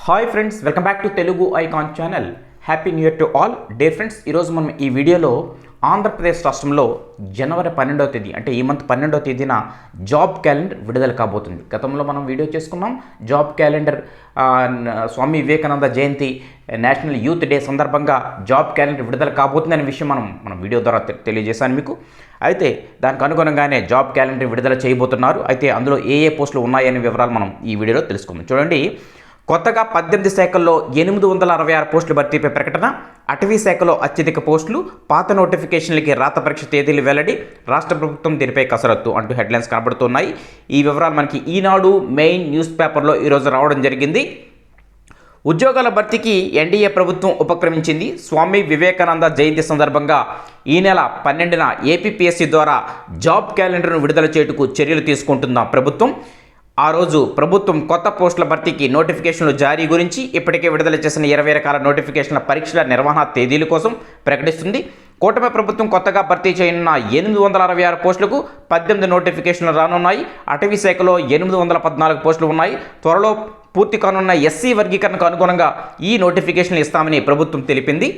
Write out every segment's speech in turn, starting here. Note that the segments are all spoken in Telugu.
Hi friends, welcome back to Telugu icon channel. Happy new year to all. Day friends, ఈరోజు మనం ఈ వీడియోలో ఆంధ్రప్రదేశ్ రాష్ట్రంలో జనవరి 12వ తేదీ అంటే ఈ మంత్ 12వ తేదీన జాబ్ క్యాలెండర్ విడుదల కాబోతుంది. గతంలో మనం వీడియో చేసుకున్నాం. జాబ్ క్యాలెండర్ స్వామి వివేకానంద జయంతి నేషనల్ యూత్ డే సందర్భంగా జాబ్ క్యాలెండర్ విడుదల కాబోతుంది అనే విషయం మనం వీడియో ద్వారా తెలియజేశాను మీకు. అయితే దానికి అనుగుణంగానే జాబ్ క్యాలెండర్ విడుదల చేయబోతున్నారు. అయితే అందులో ఏ పోస్టులు ఉన్నాయనే వివరాలు మనం ఈ వీడియోలో తెలుసుకుందాం. చూడండి, కొత్తగా 18 శాఖల్లో 866 పోస్టుల భర్తీపై ప్రకటన, అటవీ శాఖలో అత్యధిక పోస్టులు, పాత నోటిఫికేషన్లకి రాత పరీక్ష తేదీలు వెల్లడి, రాష్ట్ర ప్రభుత్వం దీనిపై కసరత్తు అంటూ హెడ్లైన్స్ కనబడుతున్నాయి. ఈ వివరాలు మనకి ఈనాడు మెయిన్ న్యూస్ పేపర్లో ఈరోజు రావడం జరిగింది. ఉద్యోగాల భర్తీకి ఎన్డీఏ ప్రభుత్వం ఉపక్రమించింది. స్వామి వివేకానంద జయంతి సందర్భంగా ఈ నెల 12న ఏపీపీఎస్సీ ద్వారా జాబ్ క్యాలెండర్ను విడుదల చేయుటకు చర్యలు తీసుకుంటున్న ప్రభుత్వం ఆ రోజు ప్రభుత్వం కొత్త పోస్టుల భర్తీకి నోటిఫికేషన్లు జారీ గురించి ఇప్పటికే విడుదల చేసిన 20 రకాల నోటిఫికేషన్ల పరీక్షల నిర్వహణ తేదీల కోసం ప్రకటిస్తుంది. కూటమి ప్రభుత్వం కొత్తగా భర్తీ చేయనున్న 866 పోస్టులకు 18 నోటిఫికేషన్లు రానున్నాయి. అటవీ శాఖలో 814 పోస్టులు ఉన్నాయి. త్వరలో పూర్తి కానున్న ఎస్సీ వర్గీకరణకు అనుగుణంగా ఈ నోటిఫికేషన్లు ఇస్తామని ప్రభుత్వం తెలిపింది.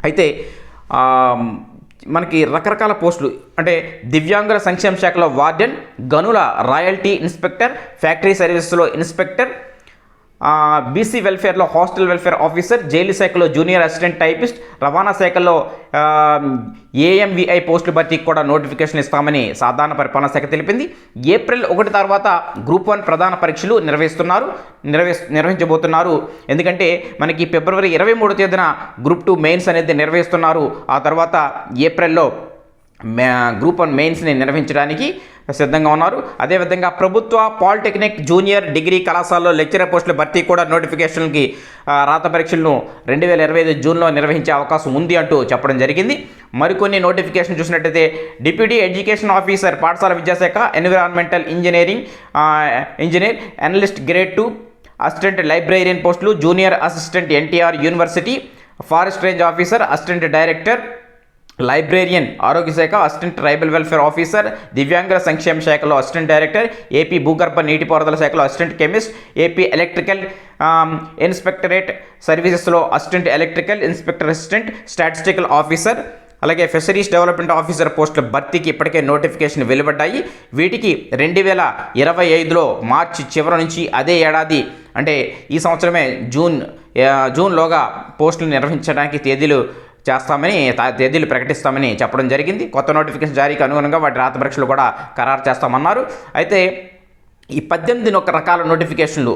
అయితే మనకి రకరకాల పోస్టులు అంటే దివ్యాంగుల సంక్షేమ శాఖలో వార్డెన్, గనుల రాయల్టీ ఇన్స్పెక్టర్, ఫ్యాక్టరీ సర్వీసెస్లో ఇన్స్పెక్టర్, బీసీ వెల్ఫేర్లో హాస్టల్ వెల్ఫేర్ ఆఫీసర్, జైలు శాఖలో జూనియర్ అసిస్టెంట్ టైపిస్ట్, రవాణా శాఖలో ఏఎంవిఐ పోస్టుల భర్తీకి కూడా నోటిఫికేషన్ ఇస్తామని సాధారణ పరిపాలనా శాఖ తెలిపింది. ఏప్రిల్ 1 తర్వాత గ్రూప్ 1 ప్రధాన పరీక్షలు నిర్వహించబోతున్నారు. ఎందుకంటే మనకి ఫిబ్రవరి 23 తేదీన గ్రూప్ 2 మెయిన్స్ అనేది నిర్వహిస్తున్నారు. ఆ తర్వాత ఏప్రిల్లో గ్రూప్ 1 మెయిన్స్ని నిర్వహించడానికి సిద్ధంగా ఉన్నారు. అదేవిధంగా ప్రభుత్వ పాలిటెక్నిక్ జూనియర్ డిగ్రీ కళాశాలలో లెక్చరర్ పోస్టుల భర్తీ కూడా నోటిఫికేషన్కి రాత పరీక్షలను 2025 జూన్లో నిర్వహించే అవకాశం ఉంది అంటూ చెప్పడం జరిగింది. మరికొన్ని నోటిఫికేషన్ చూసినట్టయితే డిప్యూటీ ఎడ్యుకేషన్ ఆఫీసర్ పాఠశాల విద్యాశాఖ, environmental engineer analyst grade 2, assistant librarian పోస్టులు, junior assistant NTR university, forest range officer, assistant director librarian ఆరోగ్య శాఖ, అసిస్టెంట్ ట్రైబల్ వెల్ఫేర్ ఆఫీసర్, దివ్యాంగుల సంక్షేమ శాఖలో అసిస్టెంట్ డైరెక్టర్, ఏపీ భూగర్భ నీటిపారుదల శాఖలో assistant chemist, AP electrical inspectorate సర్వీసెస్లో assistant electrical inspector assistant statistical officer, అలాగే ఫిషరీస్ డెవలప్మెంట్ ఆఫీసర్ పోస్టుల భర్తీకి ఇప్పటికే నోటిఫికేషన్ వెలువడ్డాయి. వీటికి 2025లో మార్చి చివరి నుంచి అదే ఏడాది అంటే ఈ సంవత్సరమే జూన్లోగా పోస్టులు నిర్వహించడానికి తేదీలు ప్రకటిస్తామని చెప్పడం జరిగింది. కొత్త నోటిఫికేషన్ జారీకి అనుగుణంగా వాటి రాత పరీక్షలు కూడా ఖరారు చేస్తామన్నారు. అయితే ఈ 18 రకాల నోటిఫికేషన్లు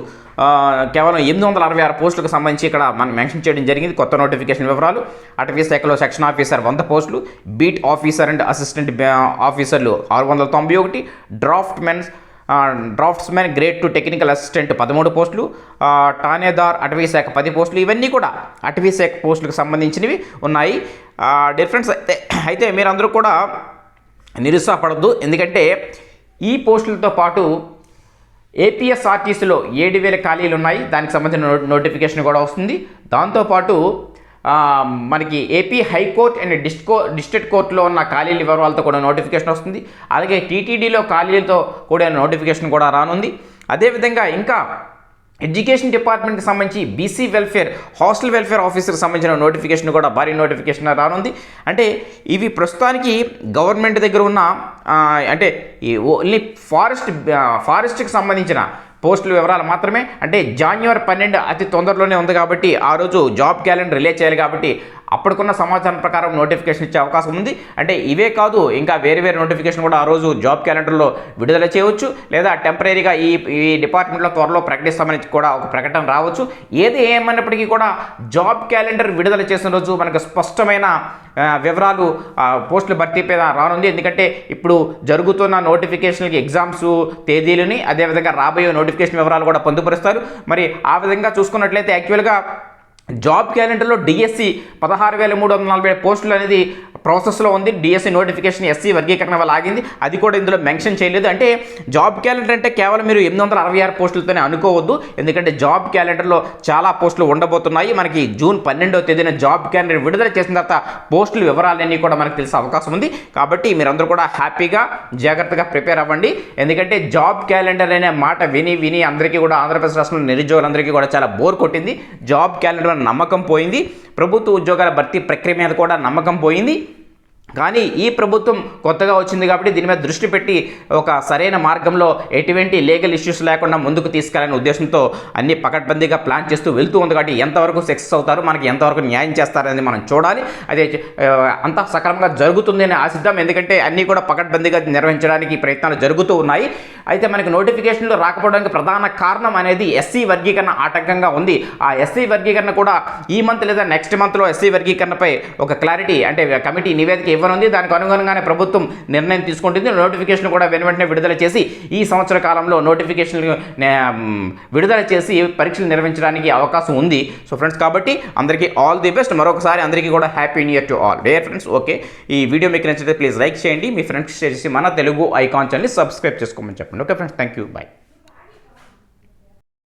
కేవలం 866 పోస్టులకు సంబంధించి ఇక్కడ మనం మెన్షన్ చేయడం జరిగింది. కొత్త నోటిఫికేషన్ వివరాలు: అటవీ శాఖలో సెక్షన్ ఆఫీసర్ 100 పోస్టులు, బీట్ ఆఫీసర్ అండ్ అసిస్టెంట్ ఆఫీసర్లు 691, డ్రాఫ్ట్స్మెన్ గ్రేడ్ 2 టెక్నికల్ అసిస్టెంట్ 13 పోస్టులు, ఠాణేదార్ అటవీ శాఖ 10 పోస్టులు. ఇవన్నీ కూడా అటవీ శాఖ పోస్టులకు సంబంధించినవి ఉన్నాయి. డిఫరెన్స్ అయితే మీరందరూ కూడా నిరుత్సాహపడద్దు. ఎందుకంటే ఈ పోస్టులతో పాటు ఏపీఎస్ఆర్టీసీలో 7,000 ఖాళీలు ఉన్నాయి. దానికి సంబంధించిన నోటిఫికేషన్ కూడా వస్తుంది. దాంతోపాటు మనకి ఏపీ హైకోర్ట్ అండ్ డిస్ట్రిక్ట్ కోర్టులో ఉన్న ఖాళీల వివరాలతో కూడా నోటిఫికేషన్ వస్తుంది. అలాగే టీటీడీలో ఖాళీలతో కూడా నోటిఫికేషన్ కూడా రానుంది. అదేవిధంగా ఇంకా ఎడ్యుకేషన్ డిపార్ట్మెంట్కి సంబంధించి బీసీ వెల్ఫేర్, హాస్టల్ వెల్ఫేర్ ఆఫీసర్కి సంబంధించిన నోటిఫికేషన్ కూడా భారీ నోటిఫికేషన్ రానుంది. అంటే ఇవి ప్రస్తుతానికి గవర్నమెంట్ దగ్గర ఉన్న అంటే ఓన్లీ ఫారెస్ట్కి సంబంధించిన పోస్టుల వివరాలు మాత్రమే. అంటే జనవరి 12 అతి తొందరలోనే ఉంది కాబట్టి ఆ రోజు జాబ్ క్యాలెండర్ రిలీజ్ చేయాలి కాబట్టి అప్పటికున్న సమాచారం ప్రకారం నోటిఫికేషన్ ఇచ్చే అవకాశం ఉంది. అంటే ఇవే కాదు, ఇంకా వేరే నోటిఫికేషన్ కూడా ఆ రోజు జాబ్ క్యాలెండర్లో విడుదల చేయవచ్చు, లేదా టెంపరీగా ఈ డిపార్ట్మెంట్లో త్వరలో ప్రకటిస్తామని కూడా ఒక ప్రకటన రావచ్చు. ఏది ఏమన్నప్పటికీ కూడా జాబ్ క్యాలెండర్ విడుదల చేసిన రోజు మనకు స్పష్టమైన వివరాలు పోస్టుల భర్తీపై రానుంది. ఎందుకంటే ఇప్పుడు జరుగుతున్న నోటిఫికేషన్లకి ఎగ్జామ్స్ తేదీలని, అదేవిధంగా రాబోయే నోటిఫికేషన్ వివరాలు కూడా పొందుపరుస్తారు. మరి ఆ విధంగా చూసుకున్నట్లయితే యాక్చువల్గా జాబ్ క్యాలెండర్లో డిఎస్సి 16,347 పోస్టులు అనేది ప్రాసెస్లో ఉంది. డిఎస్సి నోటిఫికేషన్ ఎస్సీ వర్గీకరణ వల్ల ఆగింది, అది కూడా ఇందులో మెన్షన్ చేయలేదు. అంటే జాబ్ క్యాలెండర్ అంటే కేవలం మీరు 866 పోస్టులతోనే అనుకోవద్దు, ఎందుకంటే జాబ్ క్యాలెండర్లో చాలా పోస్టులు ఉండబోతున్నాయి. మనకి జూన్ 12వ తేదీన జాబ్ క్యాలెండర్ విడుదల చేసిన తర్వాత పోస్టుల వివరాలన్నీ కూడా మనకు తెలిసే అవకాశం ఉంది. కాబట్టి మీరందరూ కూడా హ్యాపీగా జాగ్రత్తగా ప్రిపేర్ అవ్వండి. ఎందుకంటే జాబ్ క్యాలెండర్ అనే మాట విని అందరికీ కూడా ఆంధ్రప్రదేశ్ రాష్ట్రంలో నిరుద్యోగులందరికీ కూడా చాలా బోర్ కొట్టింది. జాబ్ క్యాలెండర్ నమ్మకం పోయింది, ప్రభుత్వ ఉద్యోగాల భర్తీ ప్రక్రియ మీద కూడా నమ్మకం పోయింది. కానీ ఈ ప్రభుత్వం కొత్తగా వచ్చింది కాబట్టి దీని మీద దృష్టి పెట్టి ఒక సరైన మార్గంలో ఎటువంటి లీగల్ ఇష్యూస్ లేకుండా ముందుకు తీసుకెళ్లనే ఉద్దేశంతో అన్ని పకడ్బందీగా ప్లాన్ చేస్తూ వెళ్తూ ఉంది. కాబట్టి ఎంతవరకు సక్సెస్ అవుతారు, మనకి ఎంతవరకు న్యాయం చేస్తారనేది మనం చూడాలి. అదే అంతా సక్రమంగా జరుగుతుంది అని ఆశిద్దాం, ఎందుకంటే అన్నీ కూడా పకడ్బందీగా నిర్వహించడానికి ప్రయత్నాలు జరుగుతూ ఉన్నాయి. అయితే మనకి నోటిఫికేషన్లు రాకపోవడానికి ప్రధాన కారణం అనేది ఎస్సీ వర్గీకరణ ఆటంకంగా ఉంది. ఆ ఎస్సీ వర్గీకరణ కూడా ఈ మంత్ లేదా నెక్స్ట్ మంత్లో ఎస్సీ వర్గీకరణపై ఒక క్లారిటీ అంటే కమిటీ నివేదిక ఇవ్వనుంది. దానికి అనుగుణంగానే ప్రభుత్వం నిర్ణయం తీసుకుంటుంది. నోటిఫికేషన్ కూడా వెంటనే విడుదల చేసి ఈ సంవత్సర కాలంలో నోటిఫికేషన్ విడుదల చేసి పరీక్షలు నిర్వహించడానికి అవకాశం ఉంది. సో ఫ్రెండ్స్, కాబట్టి అందరికీ ఆల్ ది బెస్ట్. మరొకసారి అందరికీ కూడా happy new year to all dear friends. Okay, ఈ వీడియో మీకు నచ్చితే ప్లీజ్ లైక్ చేయండి, మీ ఫ్రెండ్స్ షేర్ చేసి మన తెలుగు ఐకాన్ ఛానల్ని సబ్స్క్రైబ్ చేసుకోమని చెప్పండి. Okay friends, thank you, bye.